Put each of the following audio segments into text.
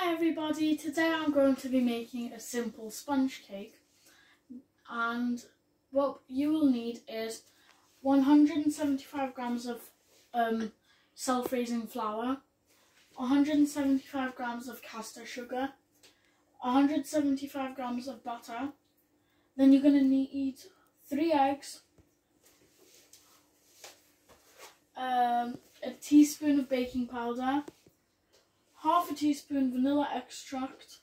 Hi everybody, today I'm going to be making a simple sponge cake, and what you will need is 175 grams of self-raising flour, 175 grams of caster sugar, 175 grams of butter. Then you're going to need 3 eggs, a teaspoon of baking powder, half a teaspoon vanilla extract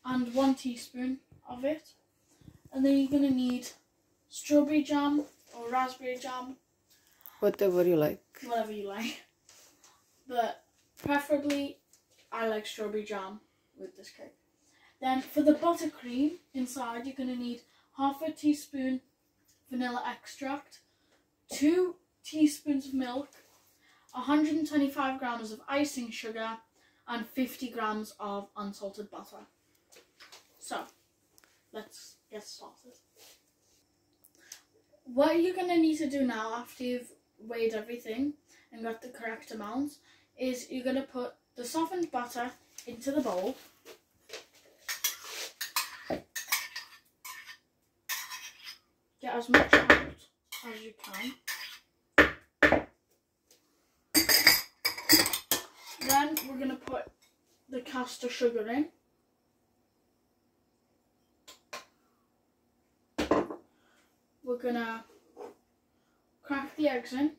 and 1 teaspoon of it. And then you're going to need strawberry jam or raspberry jam. Whatever you like. Whatever you like. But preferably I like strawberry jam with this cake. Then for the buttercream inside, you're going to need half a teaspoon vanilla extract, 2 teaspoons of milk, 125 grams of icing sugar, and 50 grams of unsalted butter. So, let's get started. What you're going to need to do now, after you've weighed everything and got the correct amount, is you're going to put the softened butter into the bowl. Get as much out as you can. Then we're going to put the caster sugar in. We're going to crack the eggs in.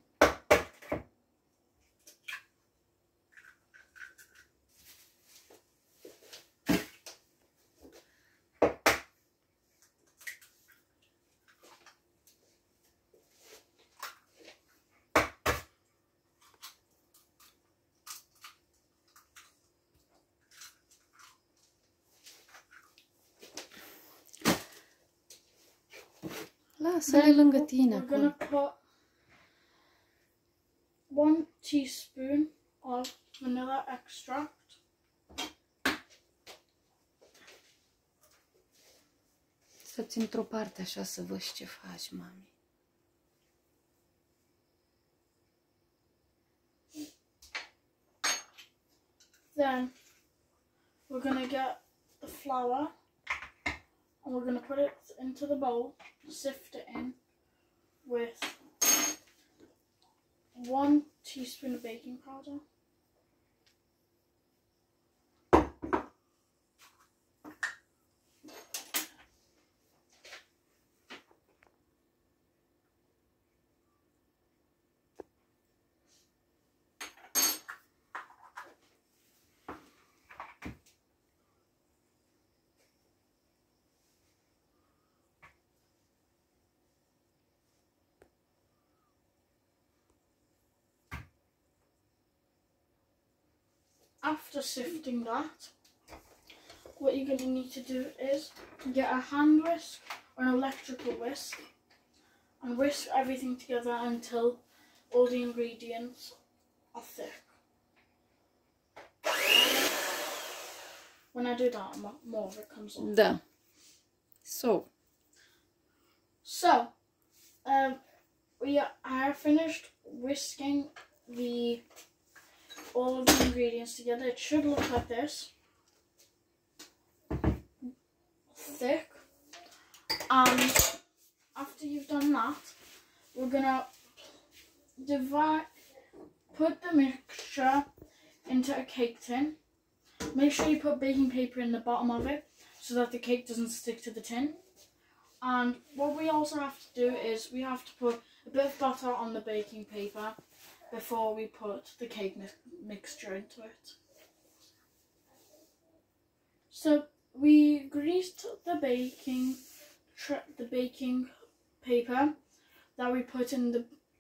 Lasă-le lângă tine We're going acolo. to put 1 teaspoon of vanilla extract. Să-ți într-o parte așa să văd ce faci, mami. Then we're going to get the flour and we're going to put it into the bowl, sift it in with 1 teaspoon of baking powder, After sifting that, what you're going to need to do is get a hand whisk or an electrical whisk and whisk everything together until all the ingredients are thick. When I do that, more of it comes off. Da. So, I have finished whisking all of the ingredients together. It should look like this, thick. And after you've done that, we're gonna put the mixture into a cake tin. Make sure you put baking paper in the bottom of it so that the cake doesn't stick to the tin. And what we also have to do is we have to put a bit of butter on the baking paper before we put the cake mixture into it. So we greased the baking paper that we put in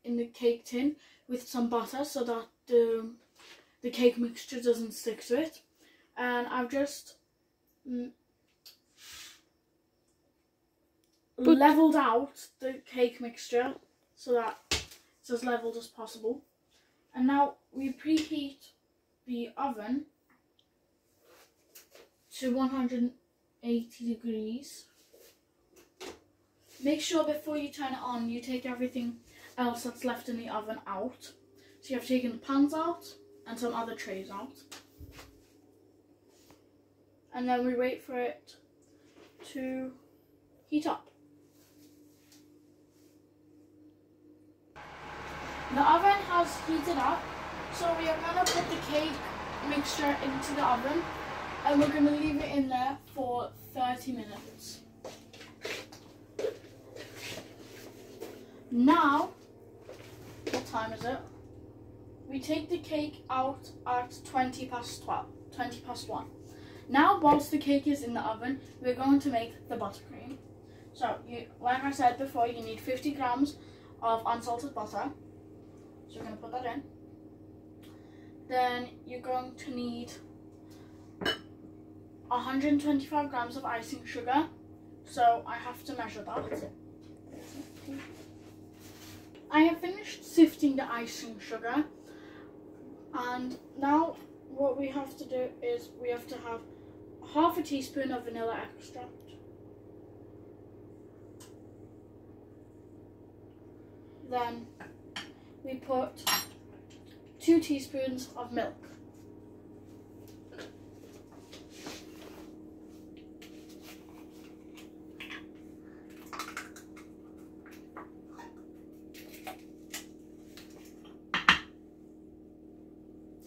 the cake tin with some butter so that the cake mixture doesn't stick to it. And I've just leveled out the cake mixture so that it's as leveled as possible. And now we preheat the oven to 180 degrees. Make sure before you turn it on, you take everything else that's left in the oven out. So you have taken the pans out and some other trays out. and then we wait for it to heat up. The oven has heated up, so we are going to put the cake mixture into the oven and we're going to leave it in there for 30 minutes. Now, what time is it? We take the cake out at 20 past 1. Now, whilst the cake is in the oven, we're going to make the buttercream. So, like I said before, you need 50 grams of unsalted butter. So, we're going to put that in. Then, you're going to need 125 grams of icing sugar. So, I have to measure that. I have finished sifting the icing sugar. And now, what we have to do is we have to have half a teaspoon of vanilla extract. Then we put 2 teaspoons of milk.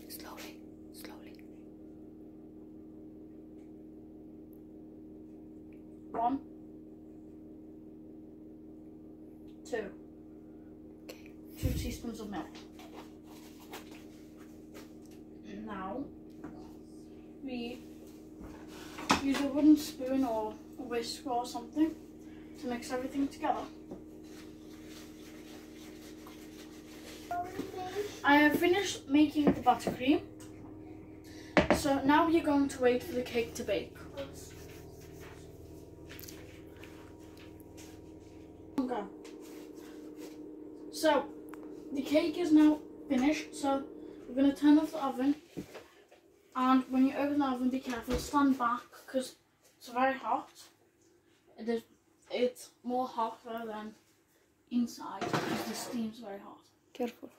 Slowly. 1, 2. Okay. 2 teaspoons of milk. Now we use a wooden spoon or a whisk or something to mix everything together. I have finished making the buttercream. So now you're going to wait for the cake to bake. Okay. So the cake is now finished. So we're going to turn off the oven. And when you open the oven, be careful. Stand back because it's very hot. It's more hotter than inside because the steam's very hot. Careful.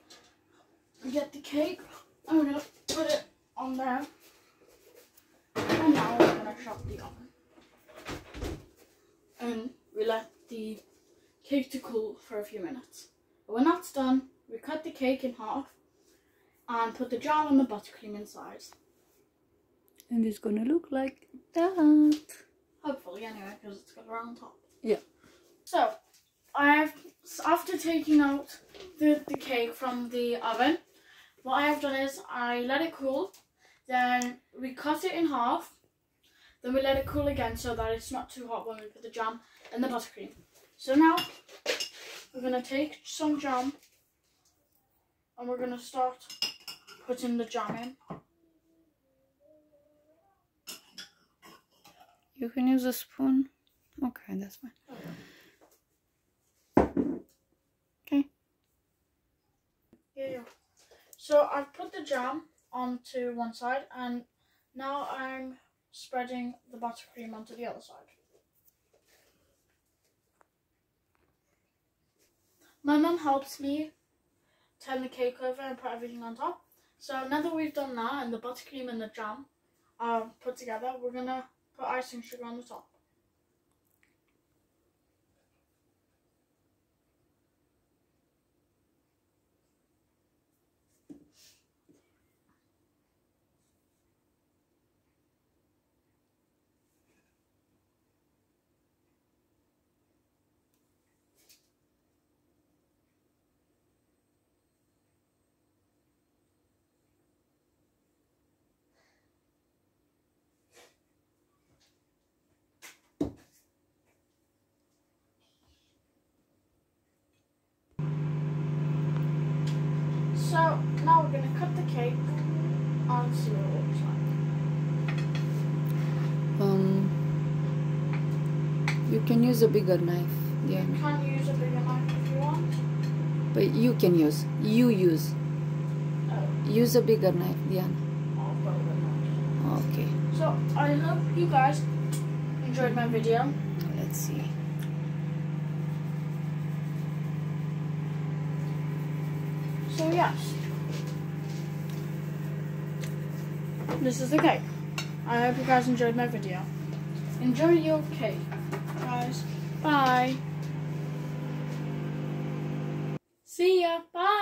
We get the cake and we're going to put it on there. And now we're going to shut the oven. And we let the cake to cool for a few minutes. But when that's done, we cut the cake in half and put the jam and the buttercream inside. And it's gonna look like that. Hopefully, anyway, because it's got a round top. Yeah. So, after taking out the cake from the oven, what I have done is I let it cool, then we cut it in half, then we let it cool again so that it's not too hot when we put the jam and the buttercream. So now, we're going to take some jam and we're going to start putting the jam in. You can use a spoon. Okay, that's fine. Okay. Yeah. So I've put the jam onto one side and now I'm spreading the buttercream onto the other side. My mum helps me turn the cake over and put everything on top. So now that we've done that and the buttercream and the jam are put together, we're going to put icing sugar on the top. So now we're going to cut the cake and see what it looks like. You can use a bigger knife. Yeah. You can use a bigger knife if you want. But you can use. Use a bigger knife, Diana. I've got a bigger knife. Okay. So I hope you guys enjoyed my video. Let's see. So yes, this is the cake. I hope you guys enjoyed my video. Enjoy your cake, guys. Bye. See ya. Bye.